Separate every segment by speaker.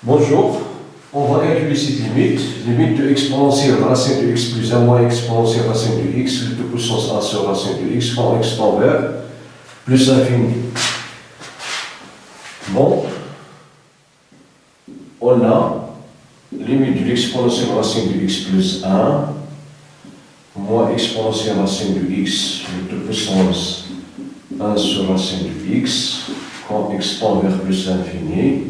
Speaker 1: Bonjour, on va calculer cette limite de exponentielle racine de x plus 1 moins exponentielle racine de x, de puissance 1 sur racine de x quand x tend vers plus l'infini. Bon, on a limite de l'exponentielle racine de x plus 1 moins exponentielle racine de x, de puissance 1 sur racine de x quand x tend vers plus l'infini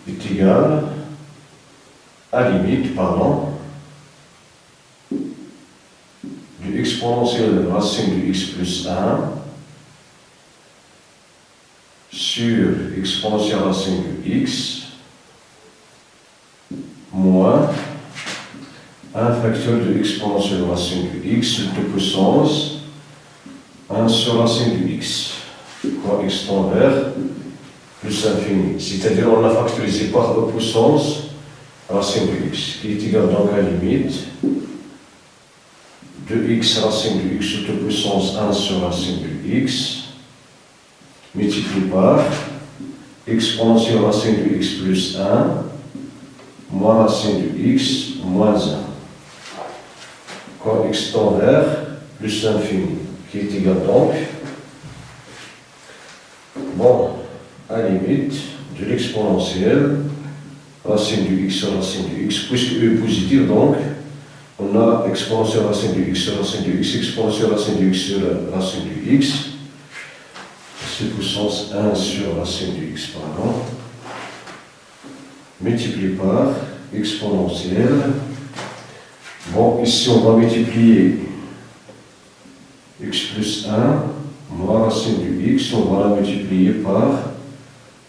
Speaker 1: est égal à limite, de exponentielle racine de x plus 1 sur exponentielle racine de x moins 1 facteur de exponentielle racine de x de puissance 1 sur racine de x quand x tend vers plus l'infini. C'est-à-dire on a factorisé par la puissance racine de x, qui est égal donc à limite de x racine de x de puissance 1 sur racine de x multiplié par exponentielle racine de x plus 1 moins racine de x moins 1 quand x tend vers plus l'infini, qui est égal donc à limite de l'exponentielle racine de x sur racine de x, puisque e est positif, donc on a exponentielle racine de x sur racine de x, exponentielle racine de x sur racine de x, c'est puissance 1 sur racine de x, multiplié par exponentielle. Bon, ici on va multiplier x plus 1 moins racine de x, on va la multiplier par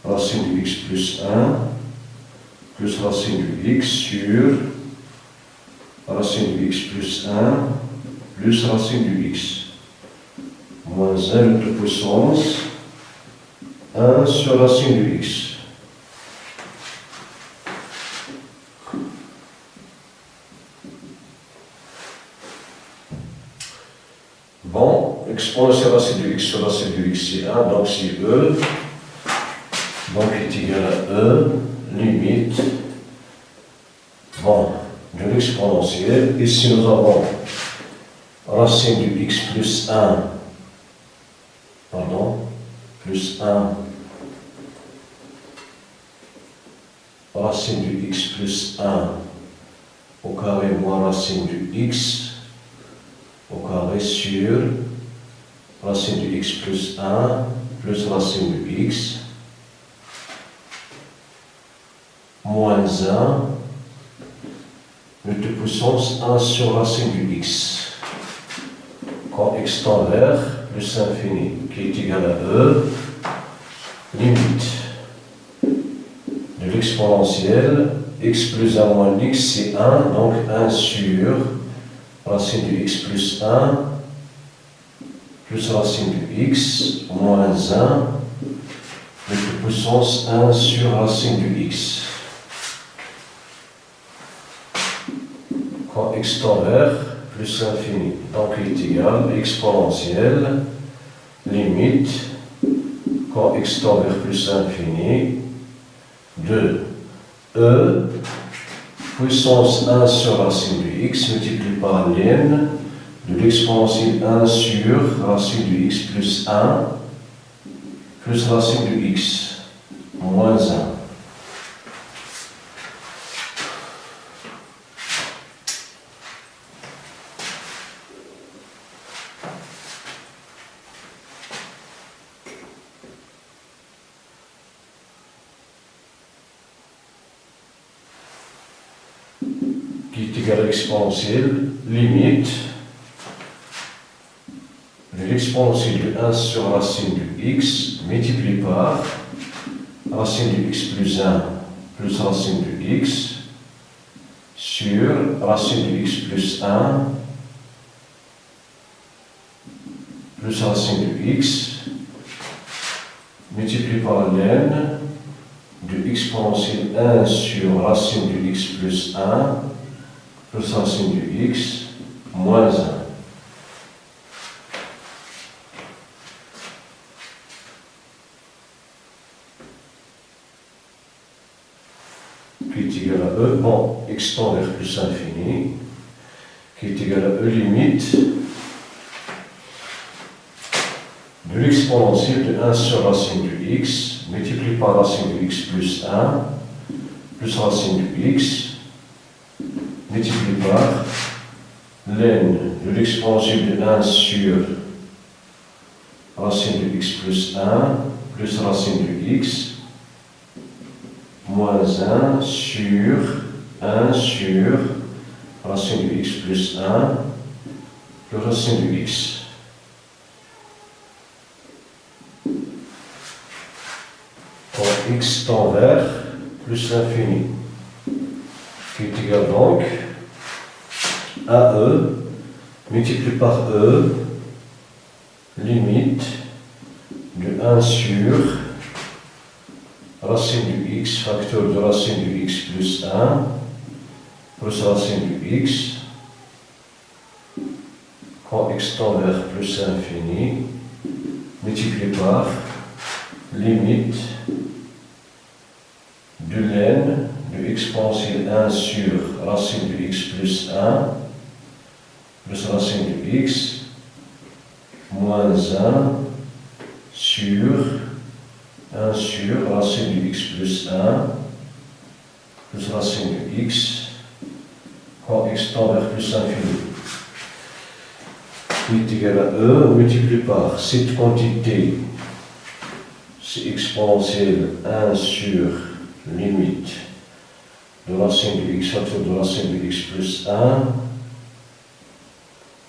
Speaker 1: racine de x plus 1 plus racine de x sur racine de x plus 1 plus racine de x moins 1 de puissance 1 sur racine de x. Bon, exponentielle racine de x sur racine de x c'est 1, donc c'est e. Donc est égal à e, limite, de l'exponentielle. Ici nous avons racine de x plus 1, plus 1, racine de x plus 1 au carré moins racine de x au carré sur racine de x plus 1 plus racine de x moins 1 de puissance 1 sur racine de x quand x tend vers plus l'infini, qui est égal à e, limite de l'exponentielle x plus 1 moins x c'est 1, donc 1 sur racine de x plus 1 plus racine de x moins 1 de puissance 1 sur racine de x quand x tend vers plus l'infini. Donc il est égal à exponentielle limite quand x tend vers plus l'infini de e puissance 1 sur racine de x multiplié par ln de l'exponentielle 1 sur racine de x plus 1 plus racine de x moins 1. Qui est égal à exponentielle limite de l'exponentielle de 1 sur racine de x multiplié par racine de x plus 1 plus racine de x sur racine de x plus 1 plus racine de x multiplié par ln de exponentielle 1 sur racine de x plus 1 plus racine de x moins 1. qui est égal à E, bon, x tend vers plus infini, qui est égal à E limite de l'exponentielle de 1 sur racine du x, multiplié par racine de x plus 1, plus racine de x, multiplié par ln de l'exponentielle de 1 sur racine de x plus 1, plus racine de x, moins 1 sur 1 sur racine de x plus 1, plus racine de x. Quand x tend vers plus l'infini, qui est égal donc à E, multiplié par E, limite de 1 sur racine du x, facteur de racine du x plus 1, plus racine du x, quand x tend vers plus l'infini, multiplié par limite de ln de exponentielle 1 sur racine de x plus 1, plus racine de x, moins 1 sur 1 sur racine de x plus 1, plus racine de x, quand x tend vers plus infini, qui est égal à E, multiplié par cette quantité, c'est exponentielle 1 sur limite de racine de x, facteur de racine de x plus 1,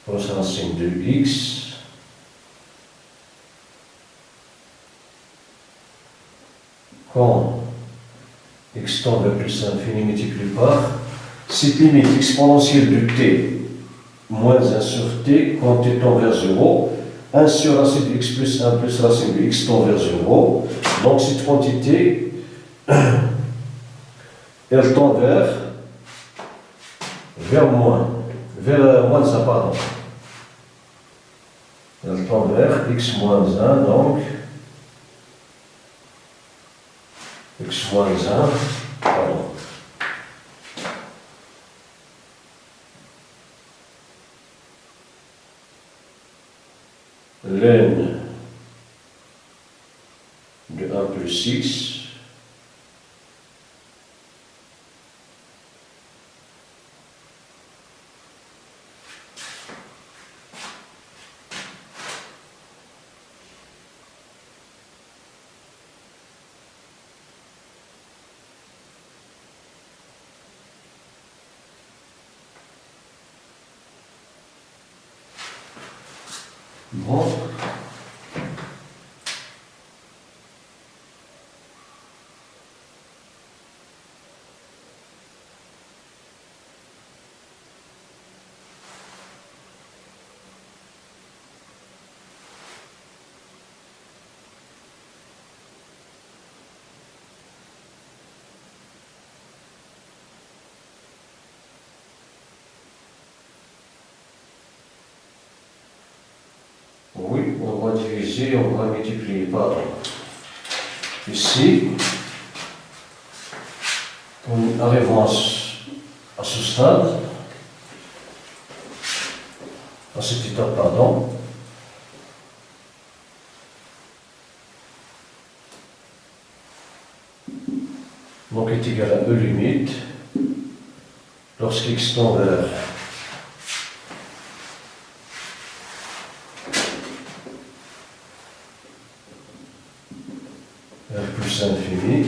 Speaker 1: plus racine de x, quand x tend vers plus infini multiplié par cette limite exponentielle de t moins 1 sur t, quand t tend vers 0, 1 sur racine de x plus 1 plus racine de x tend vers 0, donc cette quantité, elle tend vers moins 1, pardon. Elle tend vers x moins 1, donc x moins 1, pardon. Ln de 1 plus 6, bon. Oui, on va diviser, on va multiplier par ici. Nous arrivons à ce stade, à cette étape, pardon. Donc est égal à E limite, lorsqu'x tend vers plus infini,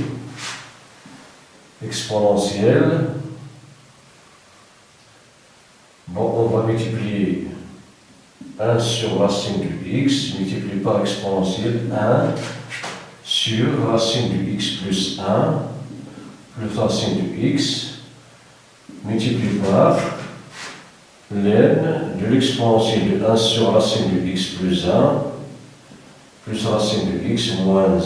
Speaker 1: exponentielle. Bon, on va multiplier 1 sur racine du x, multiplié par exponentielle 1 sur racine du x plus 1, plus racine du x, multiplié par ln de l'exponentielle de 1 sur racine du x plus 1, plus racine de x moins 1,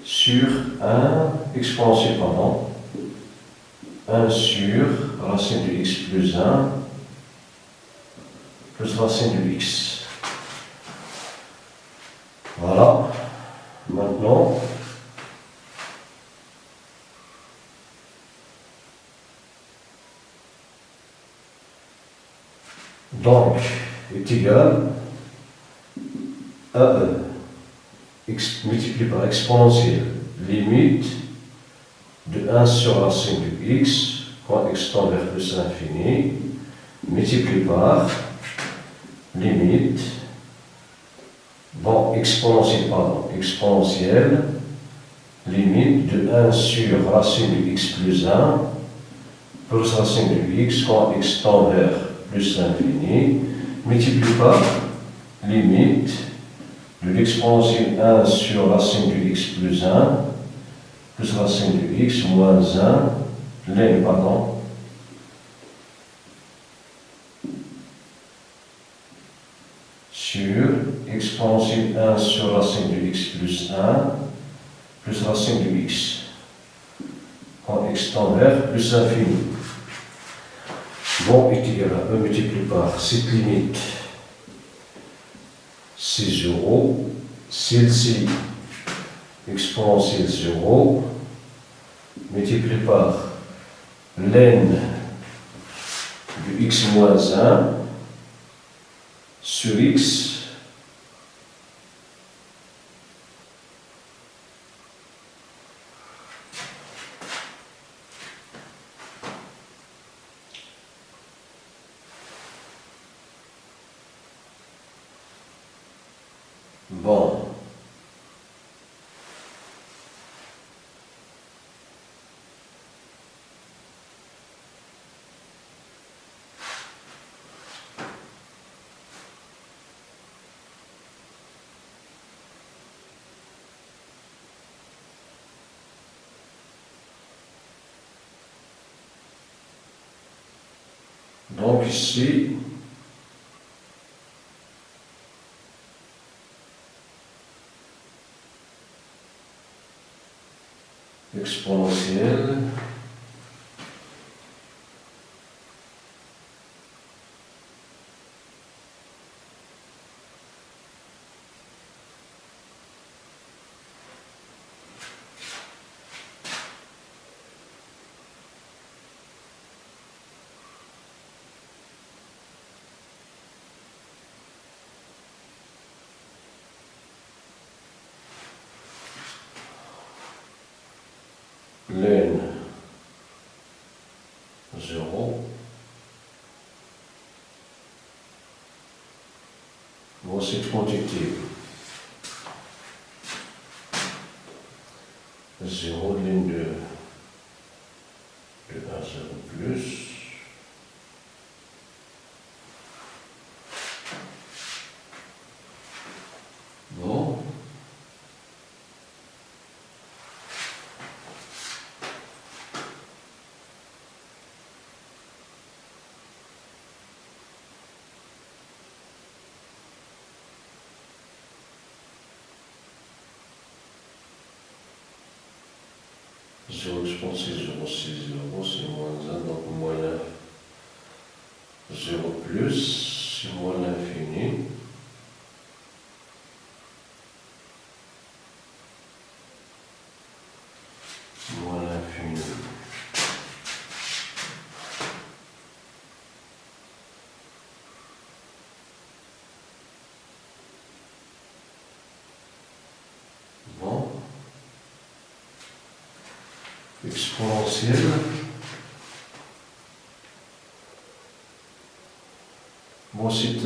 Speaker 1: sur 1, exponentielle, pardon, 1 sur racine de x plus 1, plus racine de x. Voilà. Maintenant, donc est égal à E, multiplié par exponentielle, limite de 1 sur racine de x, quand x tend vers plus l'infini, multiplié par limite, exponentielle, limite de 1 sur racine de x plus 1, plus racine de x, quand x tend vers plus l'infini, multiplié par limite de l'exponentielle 1 sur racine de x plus 1, plus racine de x moins 1, sur exponentielle 1 sur racine de x plus 1, plus racine de x, quand x tend vers plus l'infini. Bon, est égal à E multiplié par cette limite, c'est 0, celle-ci, exponentielle 0, multiplié par ln de x moins 1 sur x bon. Donc ici, exponentielle ln 0, bon, cette quantité 0 ln de 1, 0 plus, bon, zéro exponentielle 0, c'est 0, c'est moins 1, donc moins 0 plus, c'est moins l'infini. Moins l'infini. Bon. Exponentielle. Bon, c'est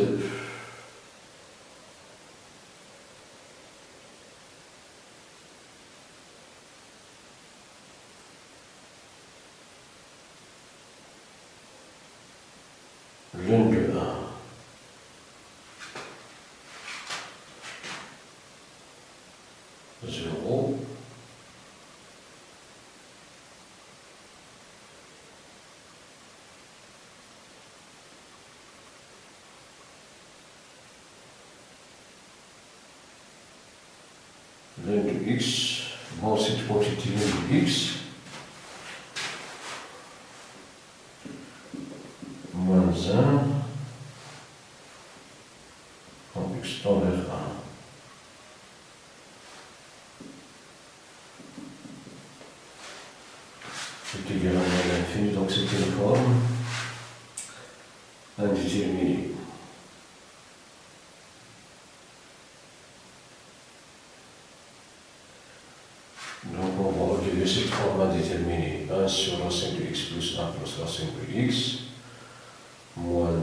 Speaker 1: ln de 1. Zéro. Ln de x, bon, cette quantité ln de x, moins 1, quand x tend vers 1. C'est égal à moins l'infini, donc c'est une forme indéterminée. continuer cette forme à déterminer 1 sur racine de x plus 1 plus racine de x, moins 1,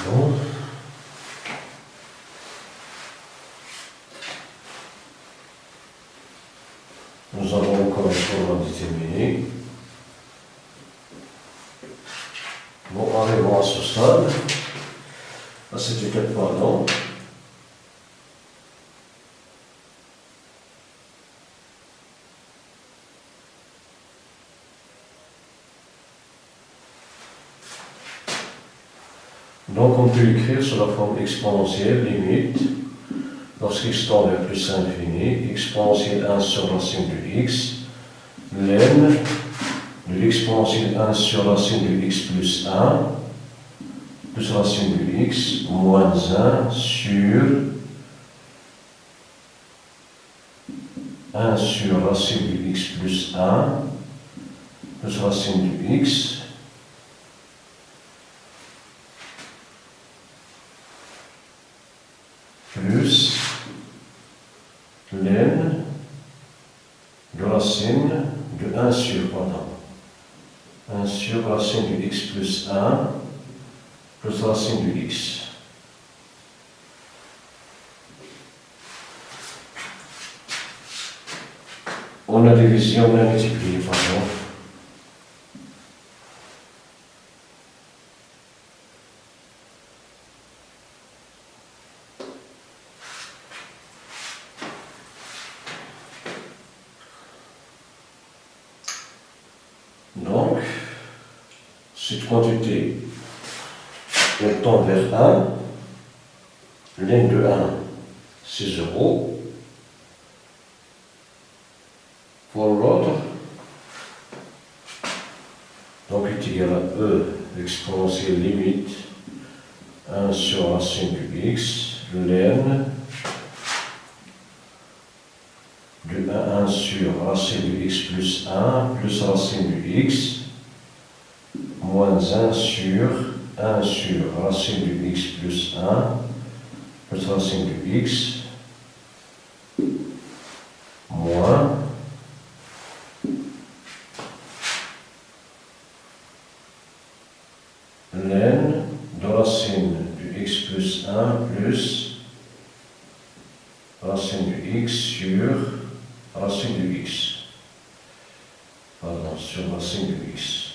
Speaker 1: bon. Nous avons encore une forme à déterminer. Bon, arrivons à ce stade, à cette étape, pardon. Donc on peut écrire sous la forme exponentielle, limite, lorsqu'x tend vers plus infini, exponentielle 1 sur racine de x, ln de l'exponentielle 1 sur racine de x plus 1, plus racine de x, moins 1 sur 1 sur racine de x plus 1, plus racine de x, plus ln de racine de 1 sur, pardon, 1 sur racine de x plus 1 plus racine de x. On a divisé, on a multiplié, pardon. Donc, cette quantité, elle tend vers 1, ln de 1, c'est 0. Pour l'autre, donc est égal à E, exponentielle limite, 1 sur racine de x, ln de 1 sur racine de x plus 1 plus racine de x, moins 1 sur 1 sur racine de x plus 1 plus racine de x, moins ln de racine de x plus 1 plus racine de x sur racine de x. Pardon, sur racine de x.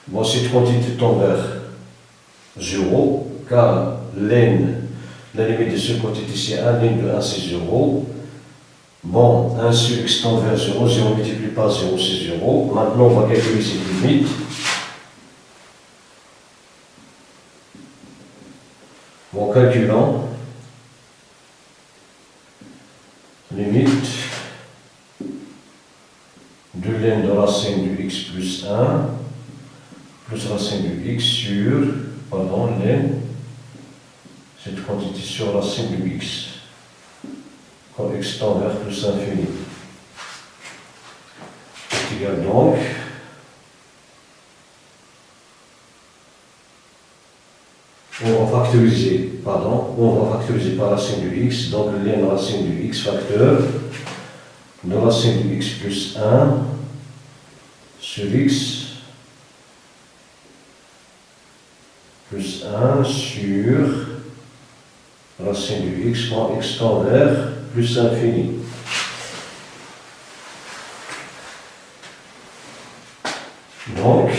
Speaker 1: Bon, cette quantité tend vers 0, car ln, la limite de cette quantité c'est 1, ln de 1 c'est 0. Bon, 1 sur x tend vers 0, 0 multiplié par 0 c'est 0. Maintenant on va calculer cette limite. Bon, calculant, limite de ln de racine de x plus 1 plus racine de x sur, pardon, ln, cette quantité sur racine de x, quand x tend vers plus infini. C'est égal donc, on va factoriser par racine de x, donc ln racine de x facteur, de racine de x plus 1 sur x, plus 1 sur racine de x quand x tend vers plus infini. Donc,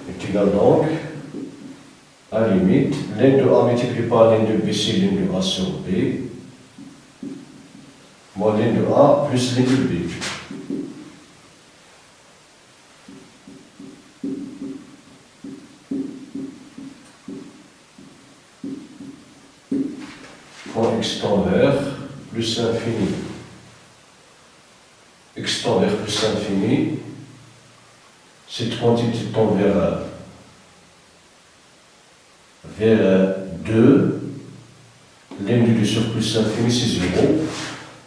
Speaker 1: est égal donc à la limite, ln de A multiplié par ln de B, c'est ln de A sur B, moins ln de A plus ln de B. quand x tend vers plus l'infini. X tend vers plus l'infini, cette quantité tend vers 2, l'm du sur plus l'infini c'est 0,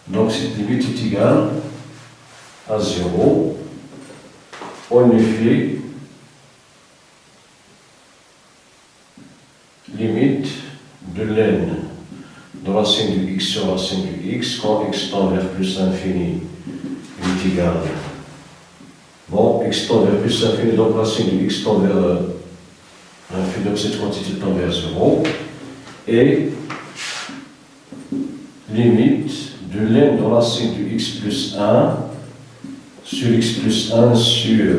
Speaker 1: donc cette limite est égale à 0. En effet, limite de ln de racine du x sur racine du x quand x tend vers plus l'infini est égal. Bon, x tend vers plus l'infini, donc racine du x tend vers l'infini, donc cette quantité tend vers 0. Et limite de ln de racine du x plus 1 sur x plus 1 sur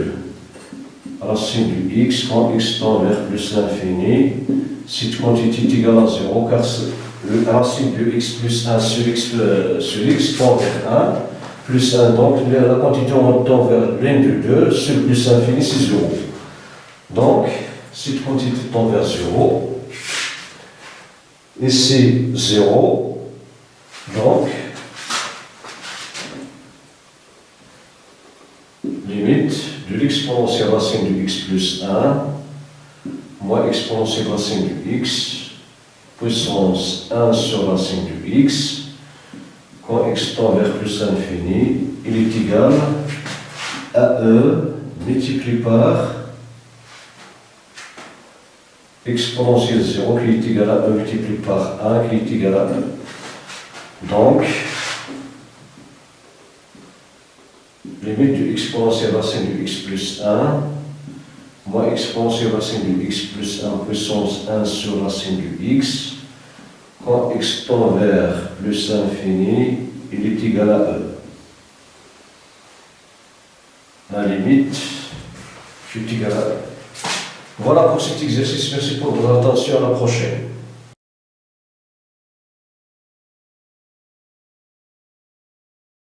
Speaker 1: racine du x quand x tend vers plus l'infini. Cette quantité est égale à 0 car la racine de x plus 1 sur x tend vers 1 plus 1, donc la quantité tend vers ln de 2 sur plus l'infini c'est 0. Donc cette quantité tend vers 0 et c'est 0, donc limite de l'exponentielle racine du x plus 1 moins exponentielle racine du x puissance 1 sur racine du x quand x tend vers plus l'infini, il est égal à e multiplié par exponentielle 0 qui est égal à e multiplié par 1 qui est égal à e. Donc, limite du exponentielle racine du x plus 1 moins exponentielle racine du x plus 1 puissance 1 sur racine du x, quand x tend vers plus l'infini, il est égal à e. La limite est égale à e. Voilà pour cet exercice, merci pour votre attention, à la prochaine.